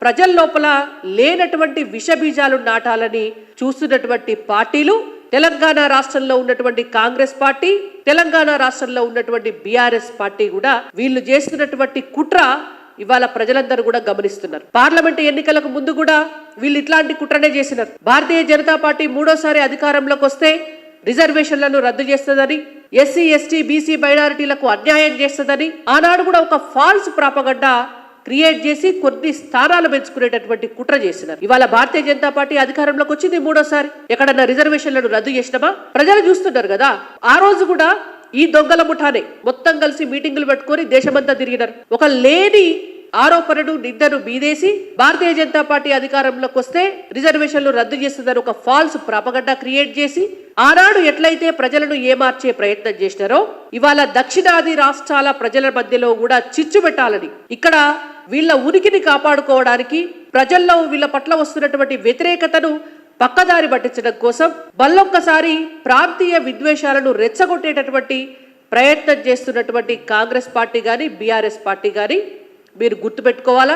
ప్రజల లోపల లేనటువంటి విషబీజాలు నాటాలని చూస్తున్నటువంటి పార్టీలు తెలంగాణ రాష్ట్రంలో ఉన్నటువంటి కాంగ్రెస్ పార్టీ, తెలంగాణ రాష్ట్రంలో ఉన్నటువంటి బీఆర్ఎస్ పార్టీ కూడా వీళ్ళు చేస్తున్నటువంటి కుట్ర ఇవాళ ప్రజలందరూ కూడా గమనిస్తున్నారు. పార్లమెంట్ ఎన్నికలకు ముందు కూడా వీళ్ళు ఇట్లాంటి కుట్రనే చేసినారు. భారతీయ జనతా పార్టీ మూడోసారి అధికారంలోకి వస్తే రిజర్వేషన్లను రద్దు చేస్తుందని, ఎస్సీ ఎస్టీ బీసీ మైనారిటీలకు అన్యాయం చేస్తుందని ఆనాడు కూడా ఒక ఫాల్స్ ప్రాపగండా క్రియేట్ చేసి కొన్ని స్థానాలు పెంచుకునేటటువంటి కుట్ర చేసినారు. ఇవాళ భారతీయ జనతా పార్టీ అధికారంలోకి వచ్చింది మూడోసారి. ఎక్కడన్నా రిజర్వేషన్లను రద్దు చేసినామా? ప్రజలు చూస్తున్నారు కదా. ఆ రోజు కూడా ఈ దొంగల ముఠానే మొత్తం కలిసి మీటింగులు పెట్టుకొని దేశమంతా తిరిగినారు. ఒక లేని ఆరోపణను నిందను మీదేసి భారతీయ జనతా పార్టీ అధికారంలోకి వస్తే రిజర్వేషన్లు రద్దు చేస్తుందని ఒక ఫాల్స్ ప్రాపగండా క్రియేట్ చేసి ఆనాడు ఎట్లయితే ప్రజలను ఏమార్చే ప్రయత్నం చేసినారో ఇవాళ దక్షిణాది రాష్ట్రాల ప్రజల మధ్యలో కూడా చిచ్చు పెట్టాలని, ఇక్కడ వీళ్ళ ఉనికిని కాపాడుకోవడానికి ప్రజల్లో వీళ్ళ పట్ల వస్తున్నటువంటి వ్యతిరేకతను పక్కదారి పట్టించడం కోసం మళ్ళొక్కసారి ప్రాంతీయ విద్వేషాలను రెచ్చగొట్టేటటువంటి ప్రయత్నం చేస్తున్నటువంటి కాంగ్రెస్ పార్టీ కానీ బీఆర్ఎస్ పార్టీ కానీ మీరు గుర్తుపెట్టుకోవాలా.